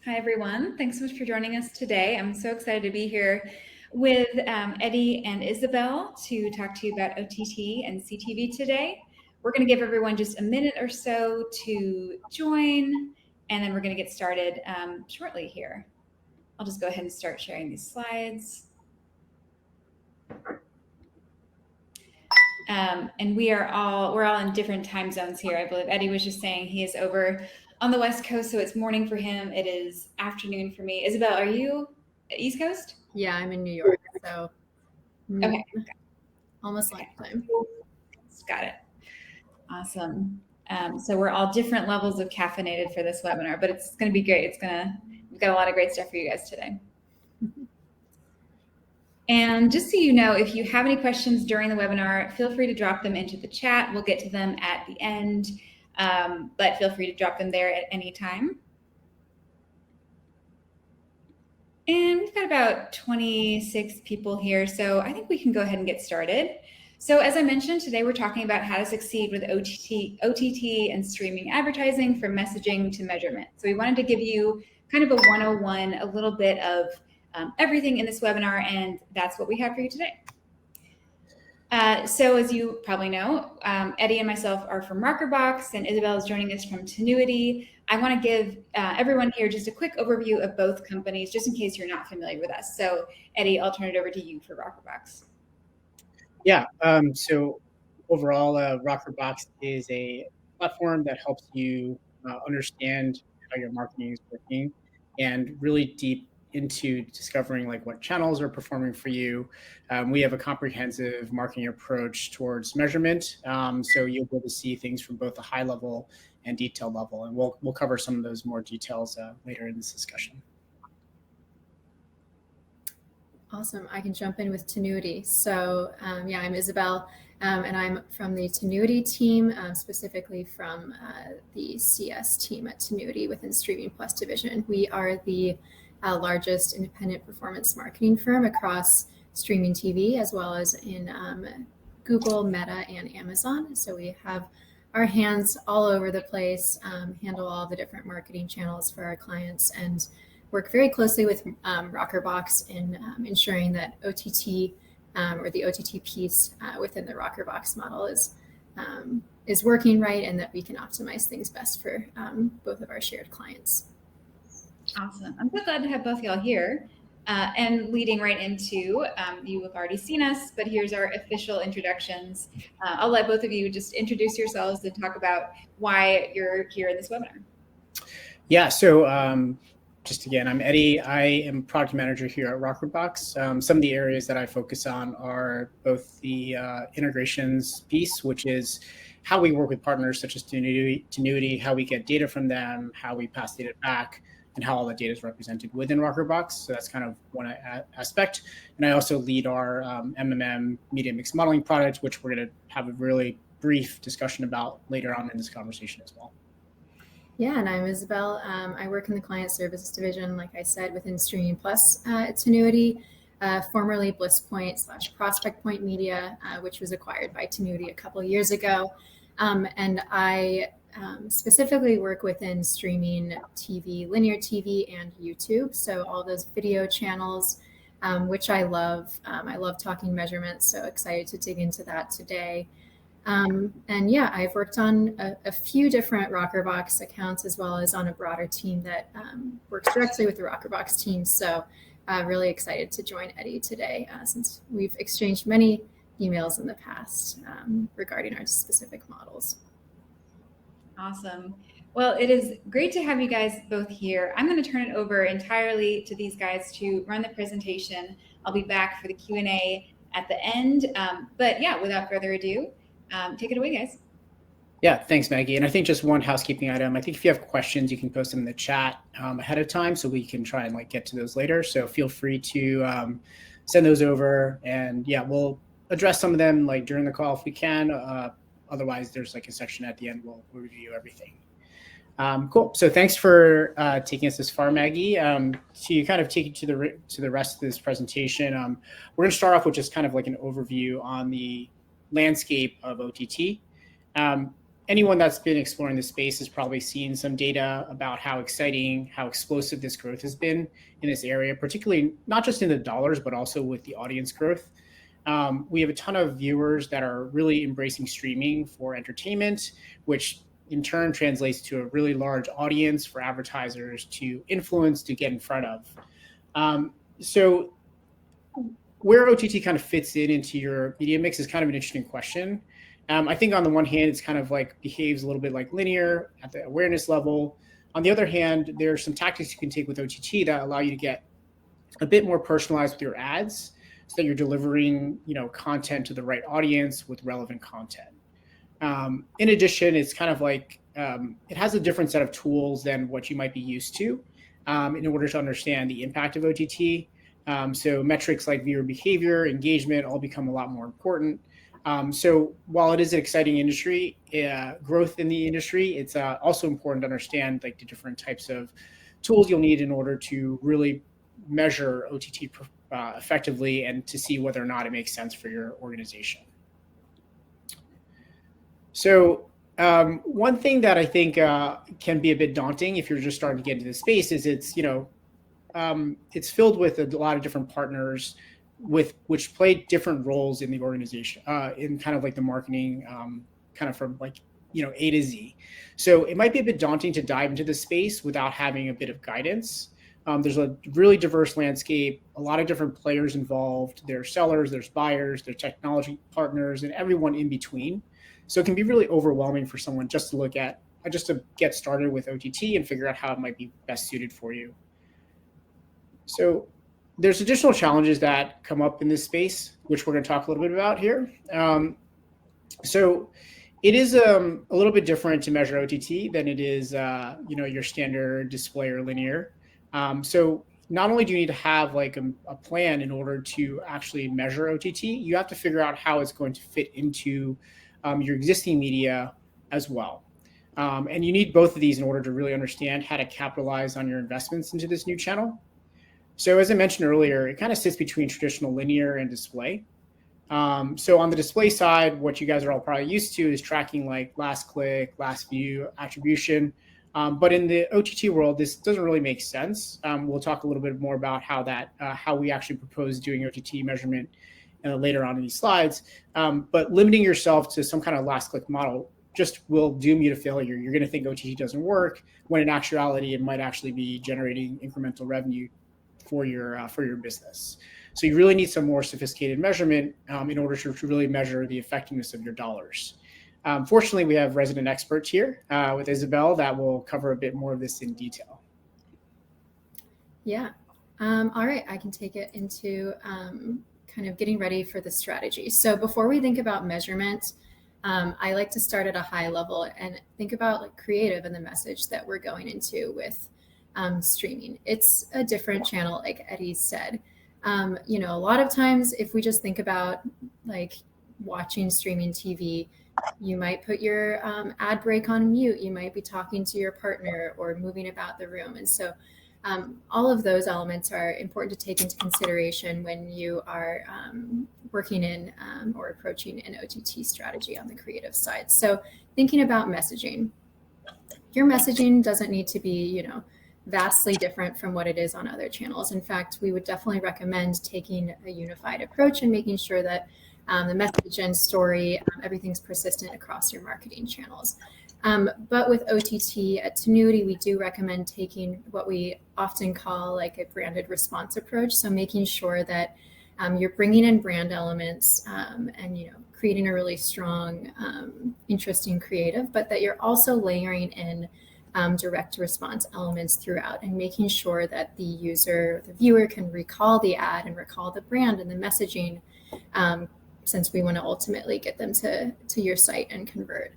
Hi, everyone. Thanks so much for joining us today. I'm so excited to be here with Eddie and Isabel to talk to you about OTT and CTV today. We're going to give everyone just a minute or so to join, and then we're going to get started shortly here. I'll just go ahead and start sharing these slides. And we're all in different time zones here. I believe Eddie was just saying he is over on the West Coast, so it's morning for him. It is afternoon for me. Isabel, are you East Coast? Yeah, I'm in New York, so okay, almost lunchtime. Got it. Awesome. So we're all different levels of caffeinated for this webinar, but it's going to be great. We've got a lot of great stuff for you guys today. And just so you know, if you have any questions during the webinar, feel free to drop them into the chat. We'll get to them at the end, but feel free to drop them there at any time. And we've got about 26 people here, so I think we can go ahead and get started. So as I mentioned, today we're talking about how to succeed with OTT and streaming advertising from messaging to measurement. So we wanted to give you kind of a 101, a little bit of everything in this webinar, and that's what we have for you today. So as you probably know, Eddie and myself are from Rockerbox, and Isabel is joining us from Tinuiti. I want to give everyone here just a quick overview of both companies, just in case you're not familiar with us. So Eddie, I'll turn it over to you for Rockerbox. Yeah, so overall, Rockerbox is a platform that helps you understand how your marketing is working and really deep into discovering like what channels are performing for you. We have a comprehensive marketing approach towards measurement, so you'll be able to see things from both a high level and detailed level, and we'll cover some of those more details later in this discussion. Awesome. I can jump in with Tinuiti. So yeah, I'm Isabel, and I'm from the Tinuiti team, specifically from the CS team at Tinuiti within Streaming Plus division. We are the largest independent performance marketing firm across streaming TV, as well as in Google, Meta, and Amazon. So we have our hands all over the place, handle all the different marketing channels for our clients, and work very closely with Rockerbox in ensuring that OTT or the OTT piece within the Rockerbox model is working right, and that we can optimize things best for both of our shared clients. Awesome. I'm so glad to have both y'all here. And leading right into, you have already seen us, but here's our official introductions. I'll let both of you just introduce yourselves and talk about why you're here in this webinar. Yeah, so just again, I'm Eddie. I am product manager here at Rockerbox. Some of the areas that I focus on are both the integrations piece, which is how we work with partners such as Tinuiti, how we get data from them, how we pass data back, and how all the data is represented within Rockerbox. So that's kind of one aspect. And I also lead our MMM media mix modeling product, which we're going to have a really brief discussion about later on in this conversation as well. Yeah, and I'm Isabel. I work in the client services division, like I said, within Streaming Plus at Tinuiti, formerly BlissPoint/Prospect Point Media, which was acquired by Tinuiti a couple of years ago. And I specifically work within streaming TV, linear TV, and YouTube. So all those video channels, which I love. I love talking measurements, so excited to dig into that today. And yeah, I've worked on a few different Rockerbox accounts, as well as on a broader team that works directly with the Rockerbox team. So really excited to join Eddie today, since we've exchanged many emails in the past regarding our specific models. Awesome. Well, it is great to have you guys both here. I'm going to turn it over entirely to these guys to run the presentation. I'll be back for the Q&A at the end. But yeah, without further ado, take it away, guys. Yeah, thanks, Maggie. And I think just one housekeeping item. I think if you have questions, you can post them in the chat ahead of time, so we can try and get to those later. So feel free to send those over, and yeah, we'll address some of them during the call if we can. Otherwise, there's a section at the end. We'll review everything. Cool. So thanks for taking us this far, Maggie. To kind of take you to the rest of this presentation, we're going to start off with just kind of an overview on the landscape of OTT. anyone that's been exploring this space has probably seen some data about how exciting, how explosive this growth has been in this area, particularly not just in the dollars, but also with the audience growth. We have a ton of viewers that are really embracing streaming for entertainment, which in turn translates to a really large audience for advertisers to influence, to get in front of. So where OTT kind of fits into your media mix is kind of an interesting question. I think on the one hand, it's kind of like behaves a little bit like linear at the awareness level. On the other hand, there's some tactics you can take with OTT that allow you to get a bit more personalized with your ads, so that you're delivering, content to the right audience with relevant content. In addition, it's kind of like it has a different set of tools than what you might be used to in order to understand the impact of OTT. So metrics like viewer behavior, engagement, all become a lot more important. So while it is an exciting industry, growth in the industry, it's also important to understand like the different types of tools you'll need in order to really measure OTT effectively and to see whether or not it makes sense for your organization. So one thing that I think can be a bit daunting if you're just starting to get into the space is it's filled with a lot of different partners which play different roles in the organization, in kind of like the marketing, kind of from like, A to Z. So it might be a bit daunting to dive into the space without having a bit of guidance. There's a really diverse landscape, a lot of different players involved. There's sellers, there's buyers, there's technology partners, and everyone in between. So it can be really overwhelming for someone just to get started with OTT and figure out how it might be best suited for you. So there's additional challenges that come up in this space, which we're going to talk a little bit about here. So it is a little bit different to measure OTT than it is, your standard display or linear. So not only do you need to have like a plan in order to actually measure OTT, you have to figure out how it's going to fit into your existing media as well. And you need both of these in order to really understand how to capitalize on your investments into this new channel. So as I mentioned earlier, it kind of sits between traditional linear and display. So on the display side, what you guys are all probably used to is tracking like last click, last view, attribution. But in the OTT world, this doesn't really make sense. We'll talk a little bit more about how we actually propose doing OTT measurement later on in these slides. But limiting yourself to some kind of last click model just will doom you to failure. You're going to think OTT doesn't work, when in actuality, it might actually be generating incremental revenue for your business. So you really need some more sophisticated measurement in order to really measure the effectiveness of your dollars. Fortunately, we have resident experts here with Isabel that will cover a bit more of this in detail. Yeah. All right. I can take it into kind of getting ready for the strategy. So before we think about measurement, I like to start at a high level and think about like creative and the message that we're going into with streaming. It's a different channel, like Eddie said. A lot of times if we just think about like watching streaming TV, you might put your ad break on mute. You might be talking to your partner or moving about the room. And so all of those elements are important to take into consideration when you are working in or approaching an OTT strategy on the creative side. So thinking about messaging, your messaging doesn't need to be, vastly different from what it is on other channels. In fact, we would definitely recommend taking a unified approach and making sure that the message and story, everything's persistent across your marketing channels. But with OTT at Tinuiti, we do recommend taking what we often call like a branded response approach. So making sure that you're bringing in brand elements and, creating a really strong, interesting creative, but that you're also layering in direct response elements throughout and making sure that the viewer can recall the ad and recall the brand and the messaging, since we want to ultimately get them to your site and convert.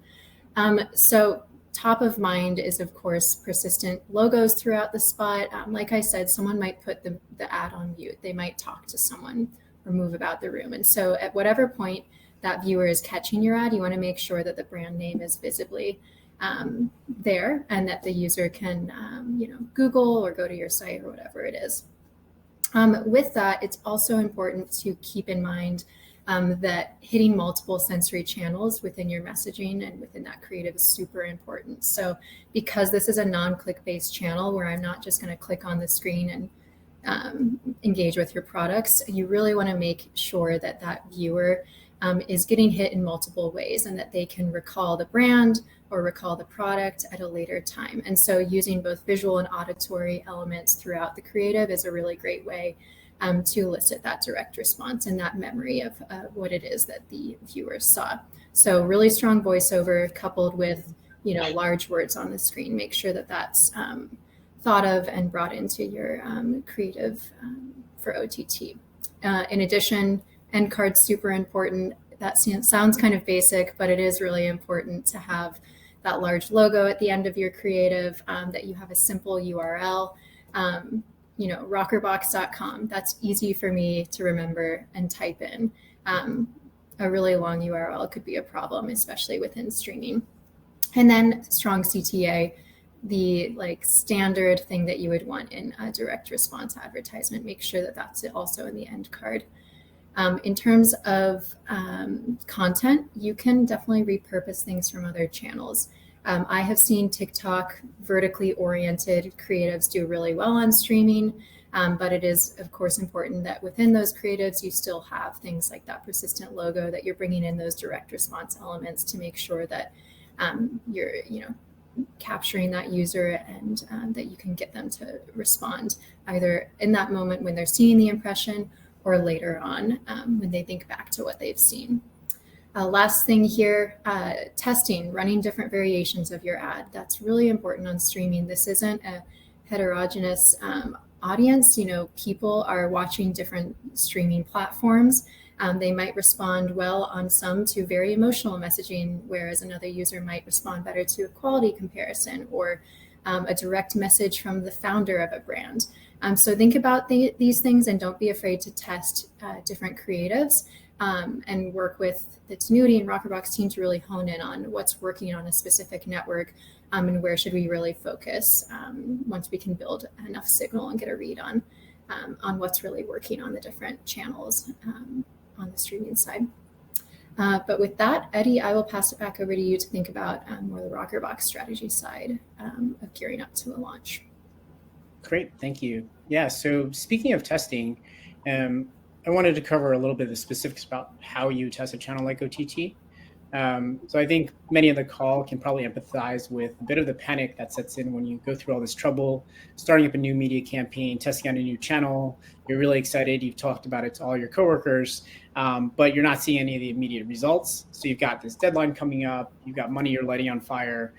So top of mind is, of course, persistent logos throughout the spot. Like I said, someone might put the ad on mute. They might talk to someone or move about the room. And so at whatever point that viewer is catching your ad, you want to make sure that the brand name is visibly there and that the user can, Google or go to your site or whatever it is. With that, it's also important to keep in mind that hitting multiple sensory channels within your messaging and within that creative is super important. So because this is a non-click based channel where I'm not just going to click on the screen and engage with your products, you really want to make sure that that viewer is getting hit in multiple ways and that they can recall the brand or recall the product at a later time. And so using both visual and auditory elements throughout the creative is a really great way to elicit that direct response and that memory of what it is that the viewers saw. So really strong voiceover coupled with, large words on the screen. Make sure that that's thought of and brought into your creative for OTT. In addition, end cards super important. That sounds kind of basic, but it is really important to have that large logo at the end of your creative, that you have a simple URL. Rockerbox.com. That's easy for me to remember and type in. A really long URL could be a problem, especially within streaming. And then strong CTA, the standard thing that you would want in a direct response advertisement. Make sure that that's also in the end card. In terms of content, you can definitely repurpose things from other channels. I have seen TikTok vertically oriented creatives do really well on streaming, but it is, of course, important that within those creatives, you still have things like that persistent logo, that you're bringing in those direct response elements to make sure that you're, capturing that user and that you can get them to respond either in that moment when they're seeing the impression or later on when they think back to what they've seen. Last thing here, testing, running different variations of your ad. That's really important on streaming. This isn't a heterogeneous audience. People are watching different streaming platforms. They might respond well on some to very emotional messaging, whereas another user might respond better to a quality comparison or a direct message from the founder of a brand. So think about these things and don't be afraid to test different creatives and work with the Tinuiti and Rockerbox team to really hone in on what's working on a specific network and where should we really focus once we can build enough signal and get a read on what's really working on the different channels on the streaming side. But with that, Eddie, I will pass it back over to you to think about more the Rockerbox strategy side of gearing up to a launch. Great, thank you. Yeah, so speaking of testing, I wanted to cover a little bit of the specifics about how you test a channel like OTT. So I think many on the call can probably empathize with a bit of the panic that sets in when you go through all this trouble, starting up a new media campaign, testing out a new channel. You're really excited. You've talked about it to all your coworkers, but you're not seeing any of the immediate results. So you've got this deadline coming up. You've got money you're lighting on fire.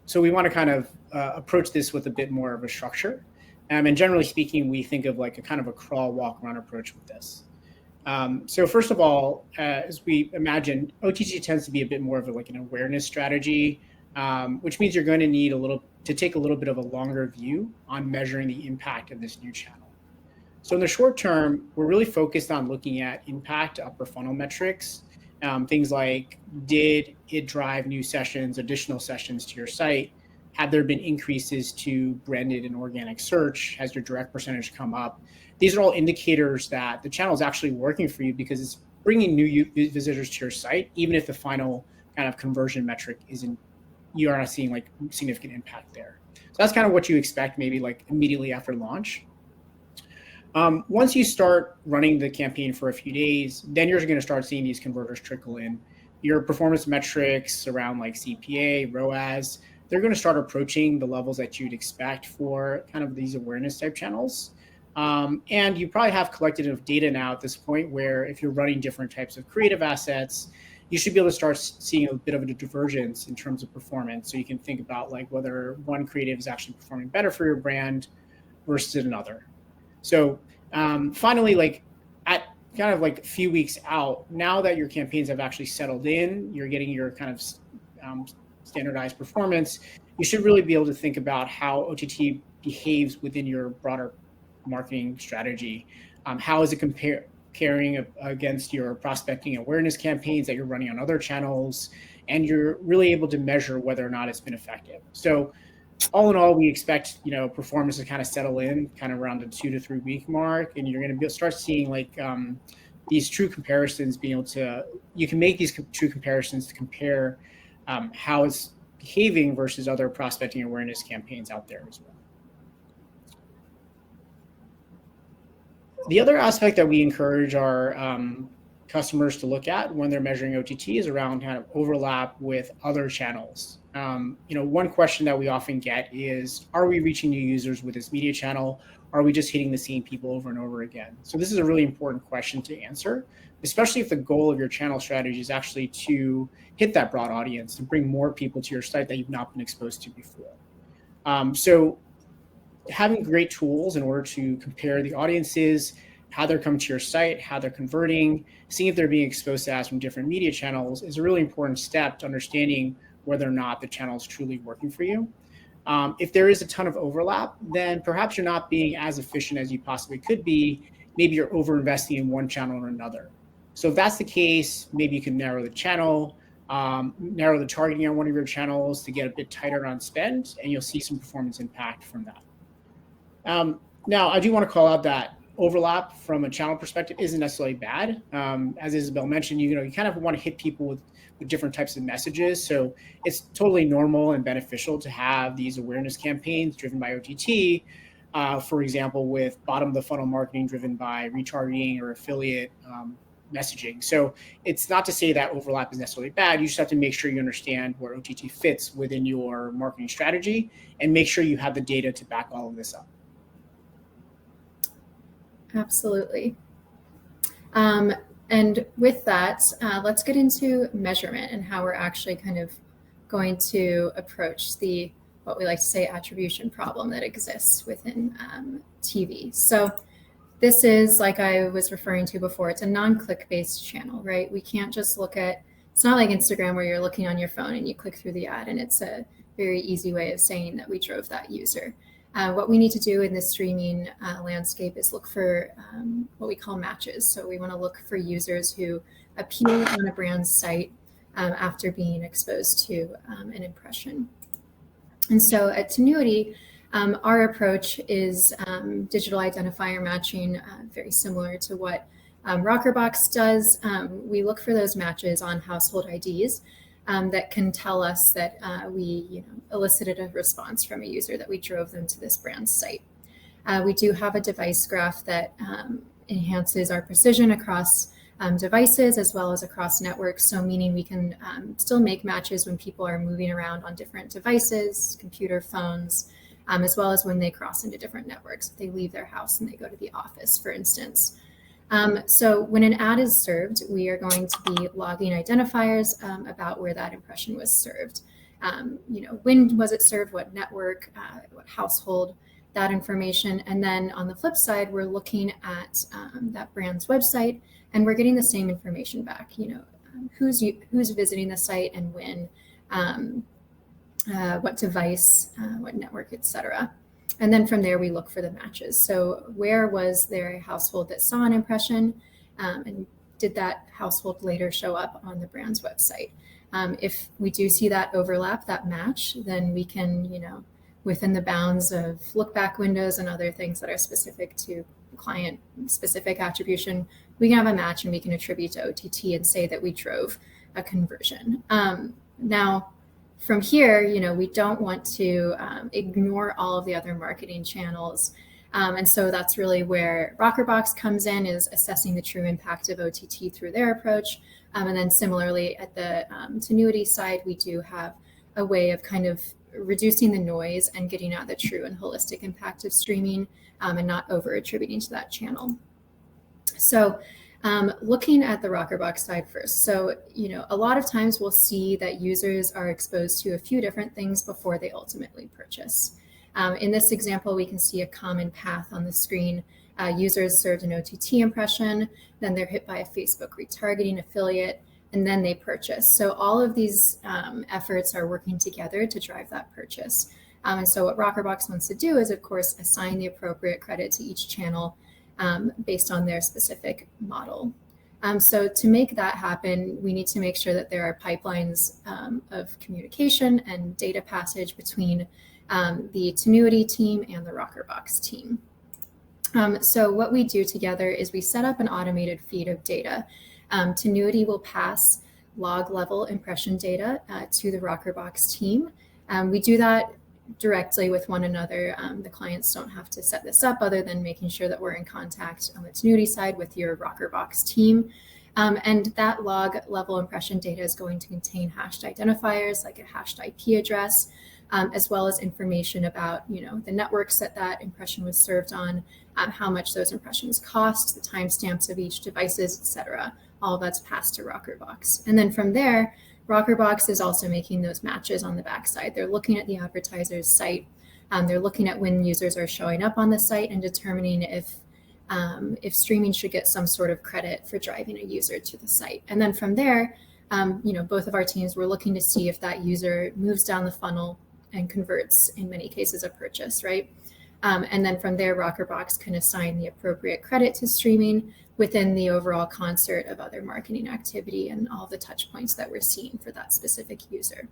So we want to kind of approach this with a bit more of a structure. And generally speaking, we think of like a kind of a crawl, walk, run approach with this. So first of all, as we imagine, OTT tends to be a bit more of an awareness strategy, which means you're going to need to take a little bit of a longer view on measuring the impact of this new channel. So in the short term, we're really focused on looking at impact upper funnel metrics, things like, did it drive new sessions, additional sessions to your site? Have there been increases to branded and organic search? Has your direct percentage come up? These are all indicators that the channel is actually working for you because it's bringing new visitors to your site, even if the final kind of conversion metric you are not seeing significant impact there. So that's kind of what you expect maybe immediately after launch. Once you start running the campaign for a few days, then you're going to start seeing these converters trickle in. Your performance metrics around CPA, ROAS, they're going to start approaching the levels that you'd expect for kind of these awareness type channels. And you probably have collected enough data now at this point where if you're running different types of creative assets, you should be able to start seeing a bit of a divergence in terms of performance. So you can think about whether one creative is actually performing better for your brand versus another. So finally, at kind of a few weeks out, now that your campaigns have actually settled in, you're getting your kind of standardized performance, you should really be able to think about how OTT behaves within your broader marketing strategy. How is it comparing against your prospecting awareness campaigns that you're running on other channels? And you're really able to measure whether or not it's been effective. So all in all, we expect performance to kind of settle in kind of around the 2 to 3 week mark, and you're going to start seeing these true comparisons, you can make these true comparisons to compare how it's behaving versus other prospecting awareness campaigns out there as well. The other aspect that we encourage our customers to look at when they're measuring OTT is around kind of overlap with other channels. One question that we often get is, are we reaching new users with this media channel? Are we just hitting the same people over and over again? So this is a really important question to answer, especially if the goal of your channel strategy is actually to hit that broad audience, to bring more people to your site that you've not been exposed to before. So having great tools in order to compare the audiences, how they're coming to your site, how they're converting, seeing if they're being exposed to ads from different media channels is a really important step to understanding whether or not the channel is truly working for you. If there is a ton of overlap, then perhaps you're not being as efficient as you possibly could be. Maybe you're over-investing in one channel or another. So if that's the case, maybe you can narrow the channel, narrow the targeting on one of your channels to get a bit tighter on spend, and you'll see some performance impact from that. Now, I do want to call out that overlap from a channel perspective isn't necessarily bad. As Isabel mentioned, you kind of want to hit people with different types of messages. So it's totally normal and beneficial to have these awareness campaigns driven by OTT, for example, with bottom of the funnel marketing driven by retargeting or affiliate messaging. So it's not to say that overlap is necessarily bad. You just have to make sure you understand where OTT fits within your marketing strategy and make sure you have the data to back all of this up. Absolutely. And with that, let's get into measurement and how we're actually kind of going to approach what we like to say, attribution problem that exists within TV. So this is, like I was referring to before, it's a non-click based channel, right? We can't just it's not like Instagram where you're looking on your phone and you click through the ad and it's a very easy way of saying that we drove that user. What we need to do in the streaming landscape is look for what we call matches. So we want to look for users who appear on a brand's site after being exposed to an impression. And so at Tinuiti, our approach is digital identifier matching, very similar to what Rockerbox does. We look for those matches on household IDs that can tell us that we elicited a response from a user, that we drove them to this brand's site. We do have a device graph that enhances our precision across devices as well as across networks. So meaning we can still make matches when people are moving around on different devices, computer, phones, as well as when they cross into different networks. If they leave their house and they go to the office, for instance. So when an ad is served, we are going to be logging identifiers about where that impression was served. When was it served, what network, what household, that information. And then on the flip side, we're looking at that brand's website and we're getting the same information back, who's visiting the site and when, what device, what network, etc. And then from there, we look for the matches. So where was there a household that saw an impression, and did that household later show up on the brand's website? If we do see that overlap, that match, then we can, within the bounds of look back windows and other things that are specific to client specific attribution, we can have a match and we can attribute to OTT and say that we drove a conversion. Now, from here, we don't want to ignore all of the other marketing channels. And so that's really where Rockerbox comes in, is assessing the true impact of OTT through their approach. And then similarly at the Tinuiti side, we do have a way of kind of reducing the noise and getting at the true and holistic impact of streaming and not over attributing to that channel. So looking at the Rockerbox side first. So, a lot of times we'll see that users are exposed to a few different things before they ultimately purchase. In this example, we can see a common path on the screen. Users served an OTT impression, then they're hit by a Facebook retargeting affiliate, and then they purchase. So all of these efforts are working together to drive that purchase. And so what Rockerbox wants to do is, of course, assign the appropriate credit to each channel based on their specific model. So to make that happen, we need to make sure that there are pipelines of communication and data passage between the Tinuiti team and the Rockerbox team. So what we do together is we set up an automated feed of data. Tinuiti will pass log level impression data to the Rockerbox team. We do that directly with one another. The clients don't have to set this up other than making sure that we're in contact on the Tinuiti side with your Rockerbox team. And that log level impression data is going to contain hashed identifiers like a hashed IP address, as well as information about the networks that that impression was served on, how much those impressions cost, the timestamps of each devices, etc. All of that's passed to Rockerbox. And then from there, Rockerbox is also making those matches on the backside. They're looking at the advertiser's site. They're looking at when users are showing up on the site and determining if streaming should get some sort of credit for driving a user to the site. And then from there, both of our teams were looking to see if that user moves down the funnel and converts, in many cases, a purchase, right? And then from there, Rockerbox can assign the appropriate credit to streaming within the overall concert of other marketing activity and all the touch points that we're seeing for that specific user.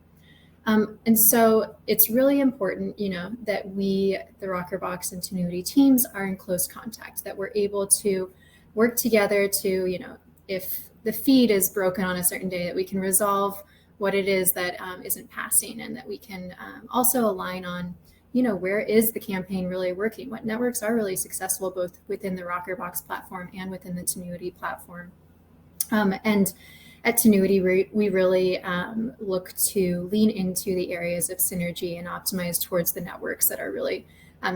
And so it's really important, that we, the Rockerbox and Tinuiti teams, are in close contact, that we're able to work together to, if the feed is broken on a certain day, that we can resolve what it is that isn't passing, and that we can also align on, where is the campaign really working? What networks are really successful, both within the Rockerbox platform and within the Tinuiti platform? And at Tinuiti, we really look to lean into the areas of synergy and optimize towards the networks that are really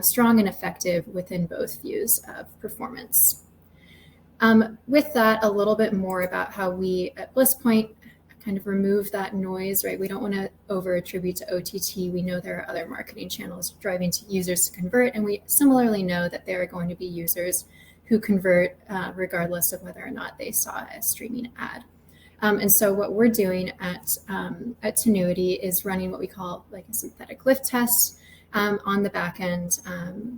strong and effective within both views of performance. With that, a little bit more about how we at BlissPoint kind of remove that noise, right? We don't want to over attribute to OTT. We know there are other marketing channels driving to users to convert, and we similarly know that there are going to be users who convert regardless of whether or not they saw a streaming ad. And so what we're doing at Tinuiti is running what we call like a synthetic lift test on the back end,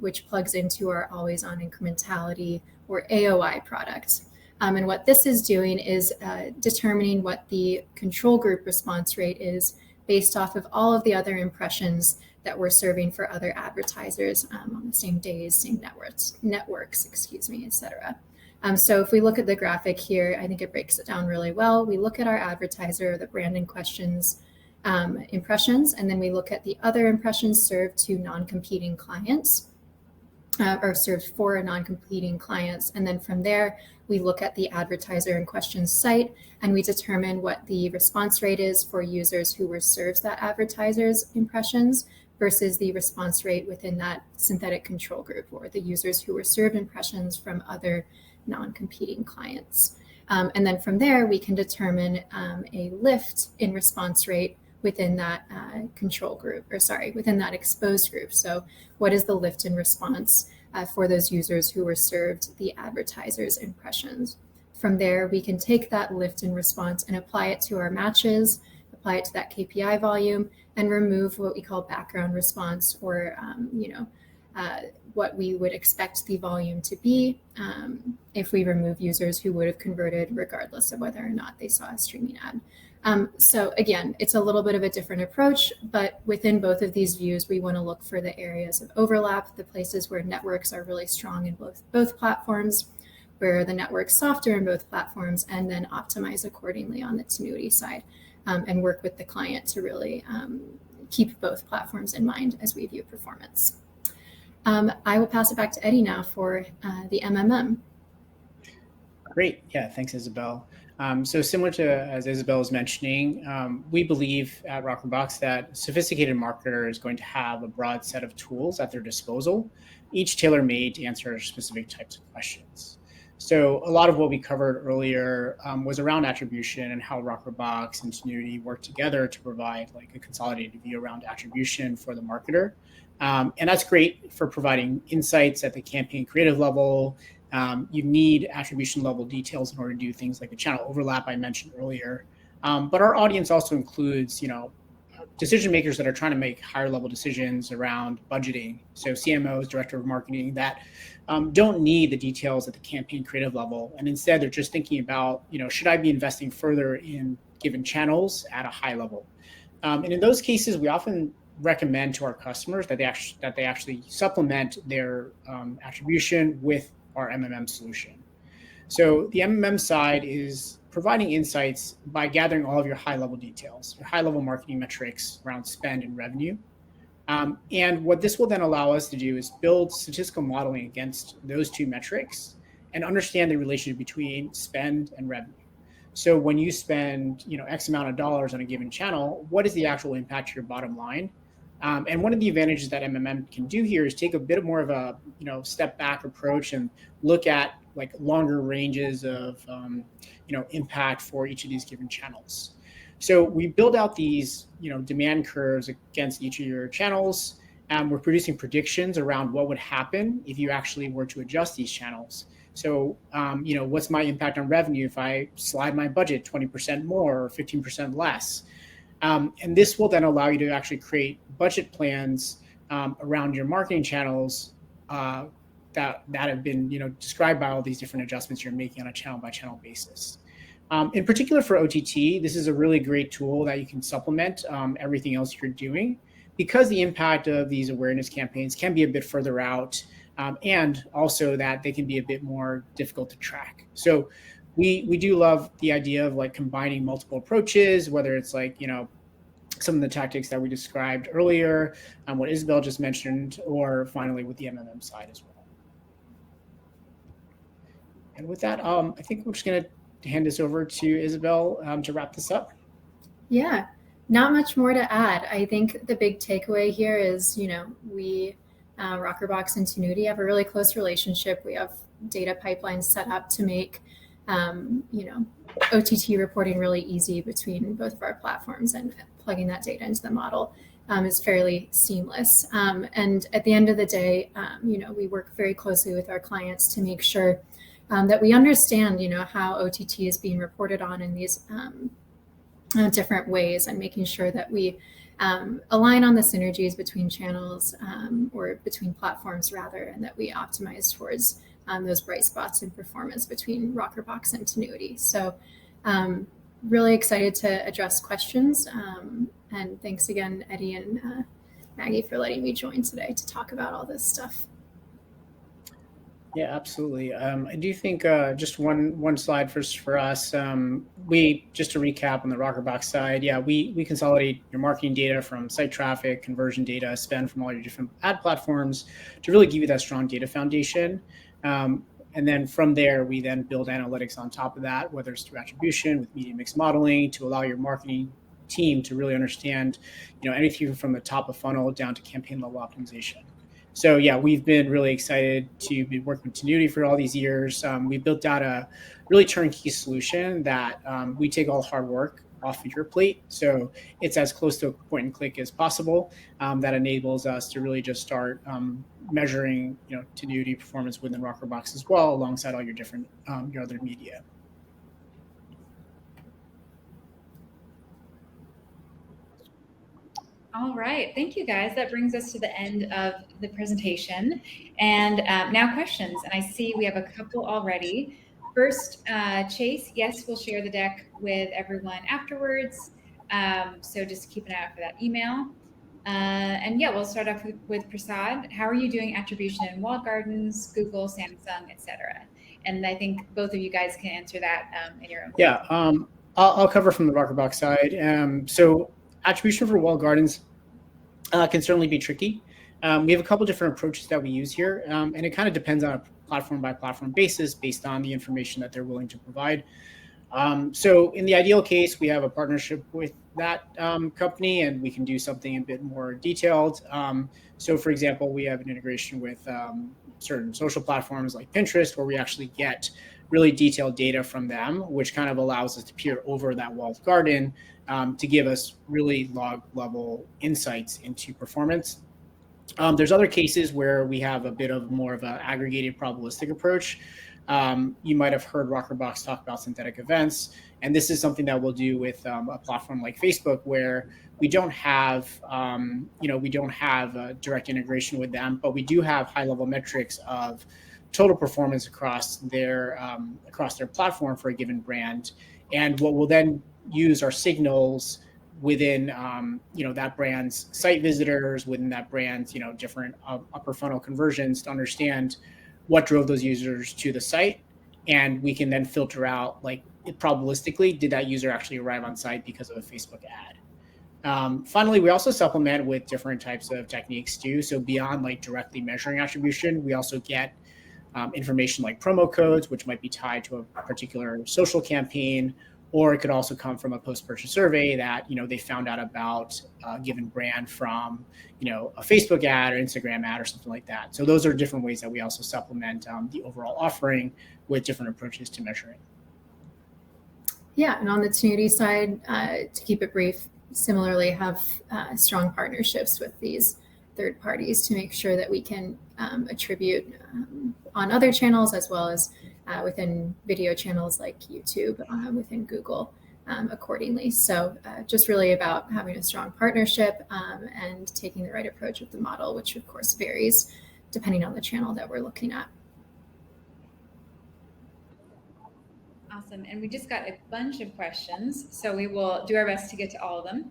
which plugs into our always on incrementality or AOI product. And what this is doing is determining what the control group response rate is based off of all of the other impressions that we're serving for other advertisers on the same days, same networks, et cetera. So if we look at the graphic here, I think it breaks it down really well. We look at our advertiser, the brand in question's impressions, and then we look at the other impressions served to non-competing clients, or served for non-competing clients. And then from there, we look at the advertiser in question's site, and we determine what the response rate is for users who were served that advertiser's impressions versus the response rate within that synthetic control group, or the users who were served impressions from other non-competing clients. And then from there, we can determine a lift in response rate within that control group, within that exposed group. So what is the lift in response for those users who were served the advertiser's impressions? From there, we can take that lift in response and apply it to our matches, apply it to that KPI volume, and remove what we call background response, or what we would expect the volume to be if we remove users who would have converted regardless of whether or not they saw a streaming ad. So again, it's a little bit of a different approach, but within both of these views, we want to look for the areas of overlap, the places where networks are really strong in both platforms, where the network's softer in both platforms, and then optimize accordingly on the Tinuiti side, and work with the client to really keep both platforms in mind as we view performance. I will pass it back to Eddie now for the MMM. Great. Yeah, thanks, Isabel. So similar to as Isabel was mentioning, we believe at Rockerbox that a sophisticated marketer is going to have a broad set of tools at their disposal, each tailor-made to answer specific types of questions. So a lot of what we covered earlier was around attribution and how Rockerbox and Tinuiti work together to provide like a consolidated view around attribution for the marketer. And that's great for providing insights at the campaign creative level. You need attribution level details in order to do things like the channel overlap I mentioned earlier. But our audience also includes, decision makers that are trying to make higher level decisions around budgeting. So CMOs, director of marketing, that don't need the details at the campaign creative level. And instead, they're just thinking about, should I be investing further in given channels at a high level? And in those cases, we often recommend to our customers that they actually supplement their attribution with our MMM solution. So the MMM side is providing insights by gathering all of your high-level details, your high-level marketing metrics around spend and revenue. And what this will then allow us to do is build statistical modeling against those two metrics and understand the relationship between spend and revenue. So when you spend, X amount of dollars on a given channel, what is the actual impact to your bottom line? And one of the advantages that MMM can do here is take a bit more of a, step back approach and look at like longer ranges of, impact for each of these given channels. So we build out these, demand curves against each of your channels, and we're producing predictions around what would happen if you actually were to adjust these channels. So, what's my impact on revenue if I slide my budget 20% more or 15% less? And this will then allow you to actually create budget plans around your marketing channels that have been, described by all these different adjustments you're making on a channel by channel basis. In particular for OTT, this is a really great tool that you can supplement everything else you're doing, because the impact of these awareness campaigns can be a bit further out, and also that they can be a bit more difficult to track. So we do love the idea of like combining multiple approaches, whether it's like, some of the tactics that we described earlier, what Isabel just mentioned, or finally with the MMM side as well. And with that, I think we're just going to hand this over to Isabel to wrap this up. Yeah, not much more to add. I think the big takeaway here is, we, Rockerbox and Tinuiti, have a really close relationship. We have data pipelines set up to make, OTT reporting really easy between both of our platforms, and plugging that data into the model is fairly seamless. And at the end of the day, we work very closely with our clients to make sure that we understand, how OTT is being reported on in these different ways, and making sure that we align on the synergies between channels, or between platforms rather, and that we optimize towards those bright spots in performance between Rockerbox and Tinuiti. So really excited to address questions. And thanks again, Eddie and Maggie, for letting me join today to talk about all this stuff. Yeah, absolutely. I do think just one slide first for us. We, just to recap on the Rockerbox side, we consolidate your marketing data from site traffic, conversion data, spend from all your different ad platforms to really give you that strong data foundation. And then from there, we then build analytics on top of that, whether it's through attribution with media mix modeling, to allow your marketing team to really understand, anything from the top of funnel down to campaign level optimization. So we've been really excited to be working with Tinuiti for all these years. We built out a really turnkey solution that we take all the hard work off of your plate. So it's as close to a point and click as possible. That enables us to really just start measuring, Tinuiti performance within Rockerbox as well, alongside all your different your other media. All right, thank you guys. That brings us to the end of the presentation. And now questions. And I see we have a couple already. First, Chase, yes, we'll share the deck with everyone afterwards. So just keep an eye out for that email. And we'll start off with Prasad. How are you doing attribution in walled gardens, Google, Samsung, etc.? And I think both of you guys can answer that in your own way. Yeah, I'll cover from the Rockerbox side. So attribution for walled gardens can certainly be tricky. We have a couple different approaches that we use here, and it kind of depends on a platform by platform basis based on the information that they're willing to provide. So in the ideal case, we have a partnership with that company, and we can do something a bit more detailed. So for example, we have an integration with certain social platforms like Pinterest, where we actually get really detailed data from them, which kind of allows us to peer over that walled garden to give us really log level insights into performance. There's other cases where we have a bit of more of an aggregated probabilistic approach. You might have heard Rockerbox talk about synthetic events, and this is something that we'll do with a platform like Facebook, where we don't have, a direct integration with them, but we do have high-level metrics of total performance across their platform for a given brand. And what we'll then use are signals within that brand's site visitors, within that brand's different upper funnel conversions to understand what drove those users to the site, and we can then filter out like probabilistically, did that user actually arrive on site because of a Facebook ad. Finally, we also supplement with different types of techniques too. So beyond like directly measuring attribution, we also get information like promo codes, which might be tied to a particular social campaign, or it could also come from a post-purchase survey that they found out about a given brand from a Facebook ad or Instagram ad or something like that. So those are different ways that we also supplement the overall offering with different approaches to measuring. Yeah, and on the Tinuiti side, to keep it brief, similarly have strong partnerships with these third parties to make sure that we can attribute on other channels as well as within video channels like YouTube, within Google accordingly. So just really about having a strong partnership and taking the right approach with the model, which of course varies depending on the channel that we're looking at. Awesome. And we just got a bunch of questions, so we will do our best to get to all of them.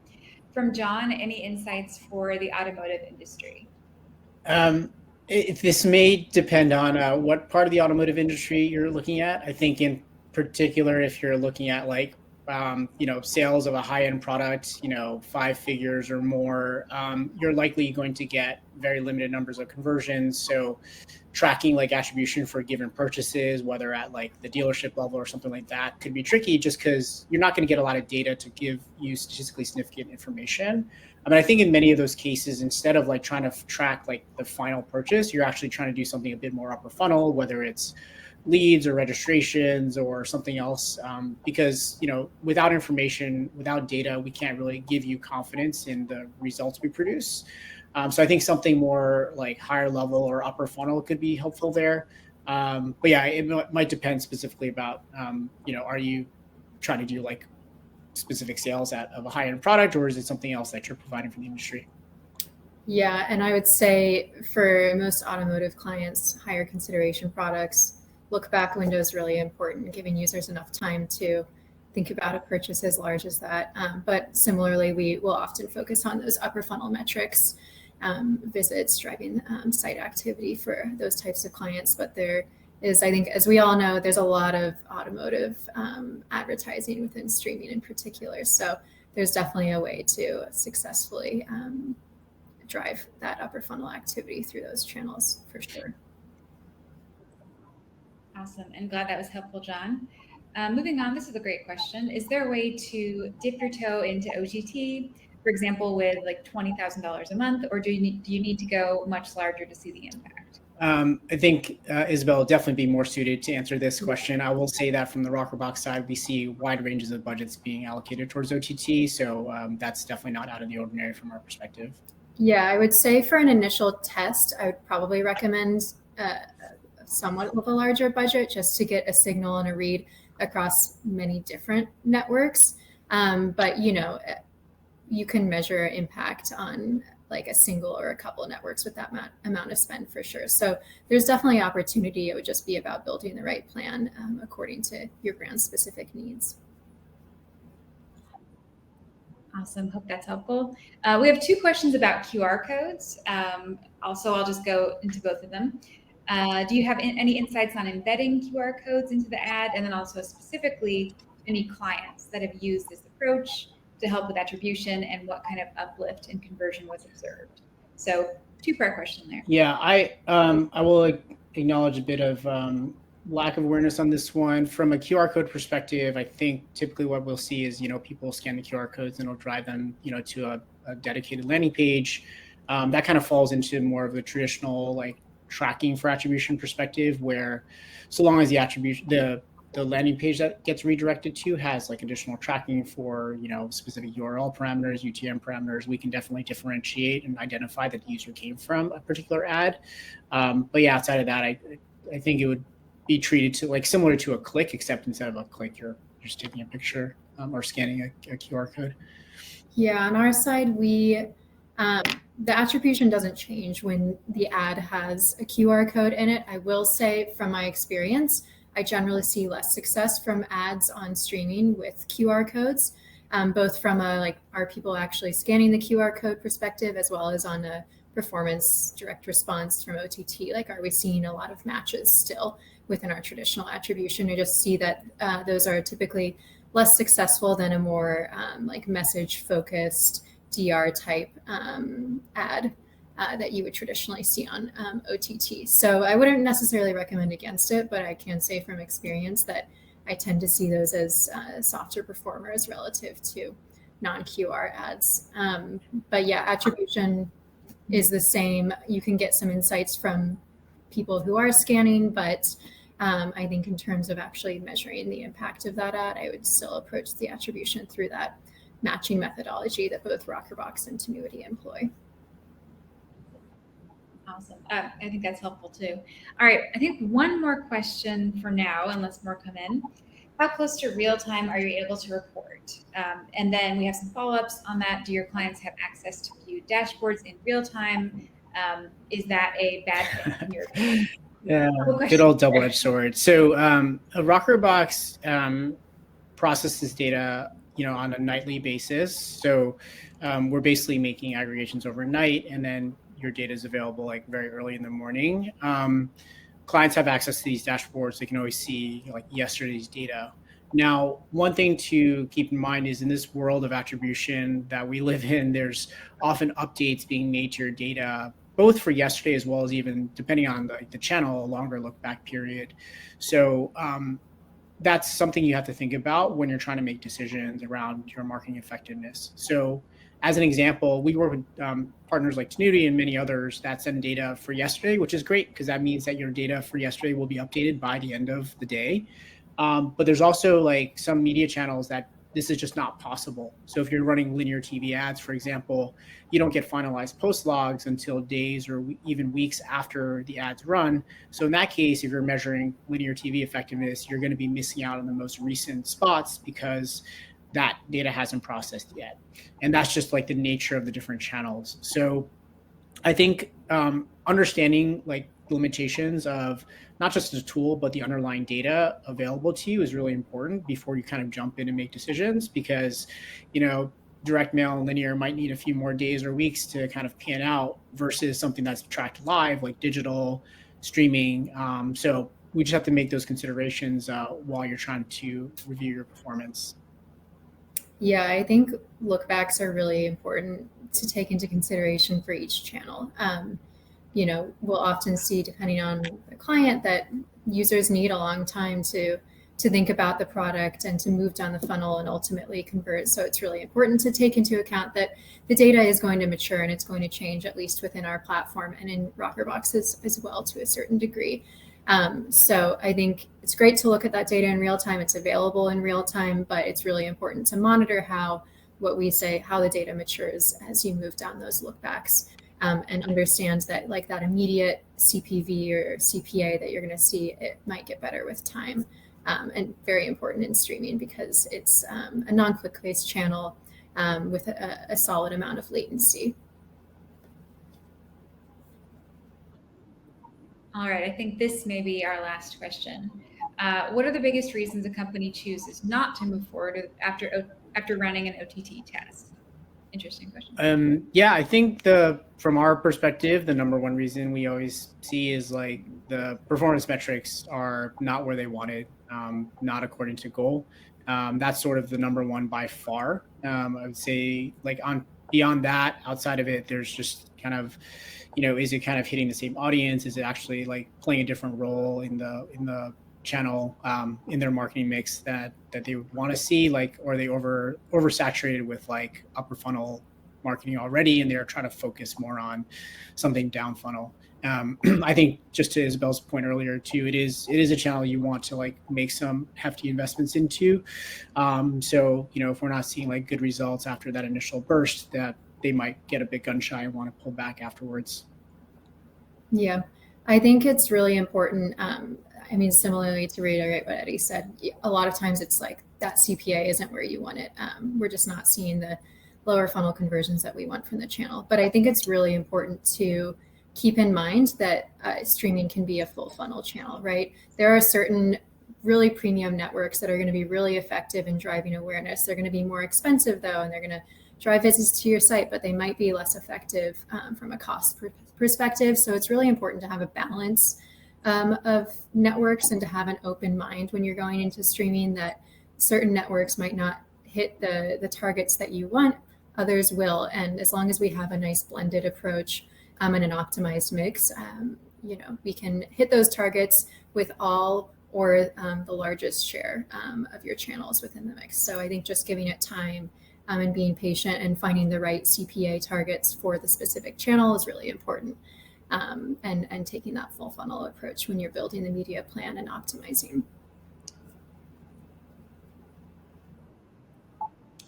From John, any insights for the automotive industry? This may depend on what part of the automotive industry you're looking at. I think in particular, if you're looking at like, sales of a high-end product, 5 figures or more, you're likely going to get very limited numbers of conversions. So tracking like attribution for given purchases, whether at like the dealership level or something like that, could be tricky just because you're not going to get a lot of data to give you statistically significant information. I mean, I think in many of those cases, instead of like trying to track like the final purchase, you're actually trying to do something a bit more upper funnel, whether it's leads or registrations or something else, because without information, without data, we can't really give you confidence in the results we produce. So I think something more like higher level or upper funnel could be helpful there. But yeah, it might depend specifically about, are you trying to do like specific sales of a high-end product, or is it something else that you're providing for the industry? Yeah, and I would say for most automotive clients, higher consideration products, look back window is really important, giving users enough time to think about a purchase as large as that. But similarly, we will often focus on those upper funnel metrics, visits, driving site activity for those types of clients. But there is, I think, as we all know, there's a lot of automotive advertising within streaming in particular. So there's definitely a way to successfully drive that upper funnel activity through those channels for sure. Awesome. And glad that was helpful, John. Moving on, this is a great question. Is there a way to dip your toe into OTT, for example, with like $20,000 a month, or do you need to go much larger to see the impact? I think Isabel will definitely be more suited to answer this question. I will say that from the Rockerbox side, we see wide ranges of budgets being allocated towards OTT. So that's definitely not out of the ordinary from our perspective. Yeah, I would say for an initial test, I would probably recommend somewhat of a larger budget just to get a signal and a read across many different networks. But you can measure impact on like a single or a couple of networks with that amount of spend for sure. So there's definitely opportunity. It would just be about building the right plan according to your brand's specific needs. Awesome. Hope that's helpful. We have 2 questions about QR codes. Also, I'll just go into both of them. Do you have any insights on embedding QR codes into the ad? And then also specifically any clients that have used this approach to help with attribution and what kind of uplift in conversion was observed? So 2-part question there. Yeah, I will acknowledge a bit of lack of awareness on this one. From a QR code perspective, I think typically what we'll see is, people scan the QR codes and it'll drive them, to a dedicated landing page. That kind of falls into more of the traditional like tracking for attribution perspective, where so long as the attribution, the landing page that gets redirected to has like additional tracking for, specific URL parameters, UTM parameters, we can definitely differentiate and identify that the user came from a particular ad. But yeah, outside of that, I think it would be treated to like similar to a click, except instead of a click, you're just taking a picture or scanning a QR code. Yeah, on our side, the attribution doesn't change when the ad has a QR code in it. I will say from my experience, I generally see less success from ads on streaming with QR codes. both from a like, are people actually scanning the QR code perspective, as well as on a performance direct response from OTT? Like, are we seeing a lot of matches still within our traditional attribution? We just see that those are typically less successful than a more like message focused DR type ad that you would traditionally see on OTT. So I wouldn't necessarily recommend against it, but I can say from experience that I tend to see those as softer performers relative to non-QR ads. But yeah, attribution is the same. You can get some insights from people who are scanning, but I think in terms of actually measuring the impact of that ad, I would still approach the attribution through that matching methodology that both Rockerbox and Tinuiti employ. Awesome. I think that's helpful too. All right. I think one more question for now, unless more come in. How close to real time are you able to report? And then we have some follow-ups on that. Do your clients have access to view dashboards in real time? Is that a bad thing in your opinion? Yeah, good old double-edged sword. So a Rockerbox processes data, on a nightly basis. So we're basically making aggregations overnight, and then your data is available like very early in the morning. Clients have access to these dashboards. They can always see like yesterday's data. Now, one thing to keep in mind is in this world of attribution that we live in, there's often updates being made to your data, both for yesterday as well as even depending on the channel, a longer look back period. So that's something you have to think about when you're trying to make decisions around your marketing effectiveness. So as an example, we work with partners like Tinuiti and many others that send data for yesterday, which is great because that means that your data for yesterday will be updated by the end of the day. But there's also like some media channels that this is just not possible. So if you're running linear TV ads, for example, you don't get finalized post logs until days or even weeks after the ads run. So in that case, if you're measuring linear TV effectiveness, you're going to be missing out on the most recent spots because that data hasn't processed yet. And that's just like the nature of the different channels. So I think understanding like limitations of not just the tool, but the underlying data available to you is really important before you kind of jump in and make decisions, because, direct mail and linear might need a few more days or weeks to kind of pan out versus something that's tracked live, like digital streaming. So we just have to make those considerations while you're trying to review your performance. Yeah, I think lookbacks are really important to take into consideration for each channel. We'll often see, depending on the client, that users need a long time to think about the product and to move down the funnel and ultimately convert. So it's really important to take into account that the data is going to mature and it's going to change, at least within our platform and in Rockerbox as well to a certain degree. So I think it's great to look at that data in real time. It's available in real time, but it's really important to monitor how the data matures as you move down those lookbacks, and understand that like that immediate CPV or CPA that you're going to see, it might get better with time, and very important in streaming because it's a non-click based channel with a solid amount of latency. All right, I think this may be our last question. What are the biggest reasons a company chooses not to move forward after running an OTT test? Interesting question. Yeah, I think from our perspective, the number one reason we always see is like the performance metrics are not where they wanted, not according to goal. That's sort of the number one by far. I would say like beyond that, outside of it, there's just kind of, is it kind of hitting the same audience? Is it actually like playing a different role in the channel, in their marketing mix that they want to see, like, or are they oversaturated with like upper funnel marketing already and they're trying to focus more on something down funnel. I think just to Isabel's point earlier too, it is a channel you want to like make some hefty investments into. So if we're not seeing like good results after that initial burst, that they might get a bit gun shy and want to pull back afterwards. Yeah, I think it's really important. Similarly, to reiterate what Eddie said, a lot of times it's like that CPA isn't where you want it. We're just not seeing the lower funnel conversions that we want from the channel. But I think it's really important to keep in mind that streaming can be a full funnel channel, right? There are certain really premium networks that are going to be really effective in driving awareness. They're going to be more expensive though, and they're going to drive visits to your site, but they might be less effective from a cost perspective. So it's really important to have a balance of networks and to have an open mind when you're going into streaming, that certain networks might not hit the targets that you want, others will. And as long as we have a nice blended approach and an optimized mix, we can hit those targets with all or the largest share of your channels within the mix. So I think just giving it time and being patient and finding the right CPA targets for the specific channel is really important. And taking that full funnel approach when you're building the media plan and optimizing.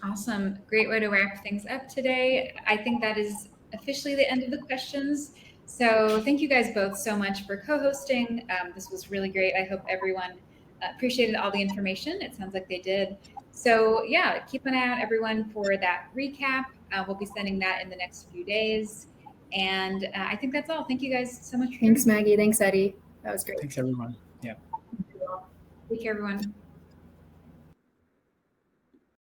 Awesome. Great way to wrap things up today. I think that is officially the end of the questions. So thank you guys both so much for co-hosting. This was really great. I hope everyone appreciated all the information. It sounds like they did. So yeah, keep an eye out, everyone, for that recap. We'll be sending that in the next few days. And I think that's all. Thank you guys so much. Thanks, Maggie. Thanks, Eddie. That was great. Thanks, everyone. Yeah. Take care, everyone.